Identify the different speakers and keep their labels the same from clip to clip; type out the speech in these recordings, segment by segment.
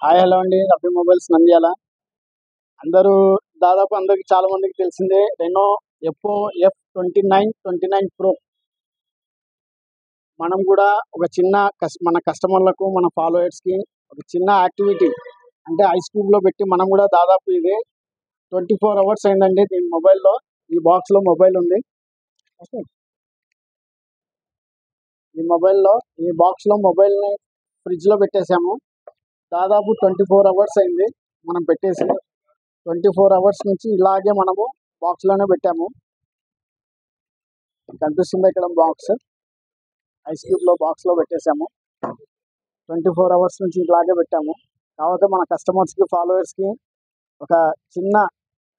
Speaker 1: Hi hello అండి. Rafi mobiles Nandyal. అందరూ దాదాపు అందరికి చాలా మందికి తెలిసిందే రెనో ఎఫ్ఓ F29 ప్రో. మనం కూడా ఒక చిన్న మన కస్టమర్లకు మన ఫాలోవర్స్కి ఒక చిన్న యాక్టివిటీ అంటే ఐస్ క్యూబ్లో పెట్టి మనం కూడా దాదాపు ఇది 24 అవర్స్ అయిందండి. దీని మొబైల్లో ఈ బాక్స్లో మొబైల్ ఉంది. ఈ బాక్స్లో మొబైల్ని ఫ్రిడ్జ్లో పెట్టేశాము. దాదాపు 24 అవర్స్ అయింది మనం పెట్టేసి. 24 అవర్స్ నుంచి ఇలాగే మనము బాక్స్లోనే పెట్టాము. కనిపిస్తుంది ఇక్కడ బాక్స్, ఐస్ క్యూబ్లో బాక్స్లో పెట్టేశాము. 24 అవర్స్ నుంచి ఇలాగే పెట్టాము. కాకపోతే మన కస్టమర్స్కి ఫాలోవర్స్కి ఒక చిన్న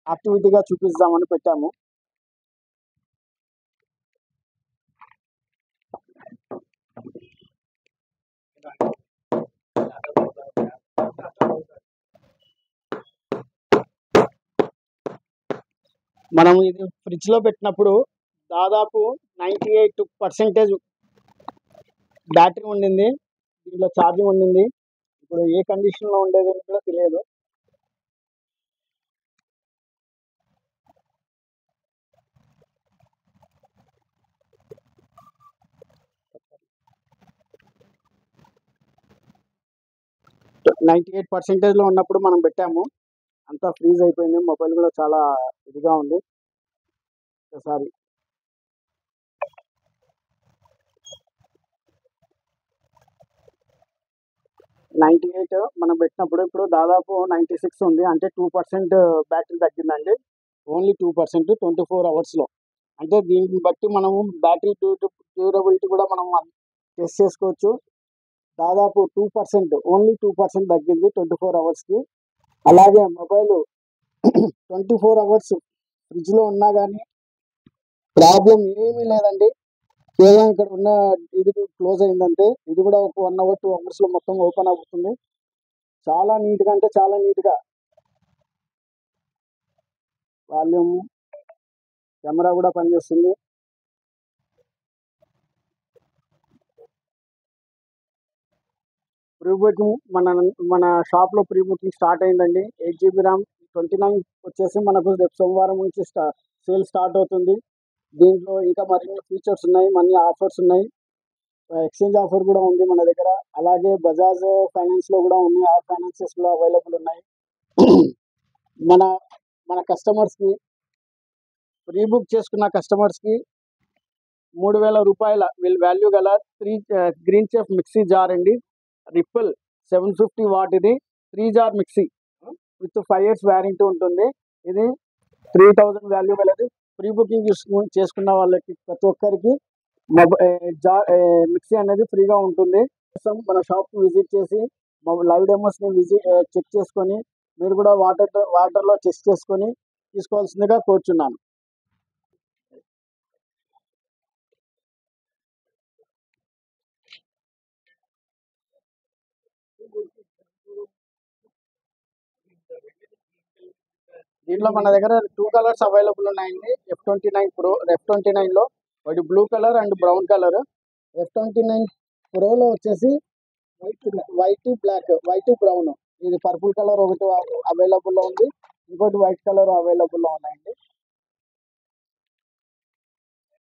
Speaker 1: యాక్టివిటీగా చూపిద్దామని పెట్టాము. మనం ఇది ఫ్రిడ్జ్లో పెట్టినప్పుడు దాదాపు 98% బ్యాటరీ ఉండింది, దీంట్లో ఛార్జింగ్ ఉండింది. ఇప్పుడు ఏ కండిషన్లో ఉండేది అని కూడా తెలియదు. %98లో ఉన్నప్పుడు మనం పెట్టాము. అంతా ఫ్రీజ్ అయిపోయింది. మొబైల్ కూడా చాలా ఇదిగా ఉంది. ఒకసారి $98 మనం పెట్టినప్పుడు ఇప్పుడు దాదాపు 96 ఉంది. అంటే 2% బ్యాటరీ తగ్గిందండి. ఓన్లీ 2% 24 అవర్స్లో. అంటే దీన్ని బట్టి మనము బ్యాటరీ డ్యూరబిలిటీ కూడా మనం టెస్ట్ చేసుకోవచ్చు. దాదాపు 2%, ఓన్లీ 2% తగ్గింది 24 అవర్స్కి. అలాగే మొబైల్ 24 అవర్స్ ఫ్రిడ్జ్లో ఉన్నా కానీ ప్రాబ్లం ఏమీ లేదండి. కేవలం ఇక్కడ ఉన్న ఇది క్లోజ్ అయిందంటే ఇది కూడా ఒక 1 అవర్ 2 అవర్స్లో మొత్తం ఓపెన్ అవుతుంది. చాలా నీట్గా అంటే చాలా నీట్గా వాల్యూమ్, కెమెరా కూడా పనిచేస్తుంది. ప్రీ బుకింగ్ మన షాప్లో ప్రీ బుకింగ్ స్టార్ట్ అయిందండి. 8 GB ర్యామ్ 29 వచ్చేసి మనకు రేపు సోమవారం నుంచి సేల్ స్టార్ట్ అవుతుంది. దీంట్లో ఇంకా మరిన్ని ఫీచర్స్ ఉన్నాయి, మరిన్ని ఆఫర్స్ ఉన్నాయి. ఎక్స్చేంజ్ ఆఫర్ కూడా ఉంది మన దగ్గర. అలాగే బజాజ్ ఫైనాన్స్లో కూడా ఉన్నాయి, ఆ ఫైనాన్సెస్లో అవైలబుల్ ఉన్నాయి. మన మన కస్టమర్స్కి ప్రీ బుక్ చేసుకున్న కస్టమర్స్కి ₹3000 వాల్యూ గల 3 గ్రీన్ చెఫ్ మిక్సీ జార్ అండి. రిపుల్ 750 వాట్ ఇది 3 jar mixie with 5 years warranty ఉంటుంది. ఇది 3000 వాల్యూ గలది. ప్రీ బుకింగ్ చేసుకున్న వాళ్ళకి ప్రతి ఒక్కరికి మిక్సీ అనేది ఫ్రీగా ఉంటుంది. మన షాప్కి విజిట్ చేసి లైవ్ డెమోస్ని చెక్ చేసుకొని మీరు కూడా వాటర్లో టెస్ట్ చేసుకొని తీసుకోవాల్సిందిగా కోరుచున్నాను. దీంట్లో మన దగ్గర 2 కలర్స్ అవైలబుల్ ఉన్నాయండి. F29 ప్రో, F29లో ఒకటి blue colour and brown colour. F29 ప్రోలో వచ్చేసి వైట్ బ్రౌన్, ఇది పర్పుల్ కలర్ ఒకటి అవైలబుల్లో ఉంది, ఇంకోటి వైట్ కలర్ అవైలబుల్లో ఉన్నాయండి.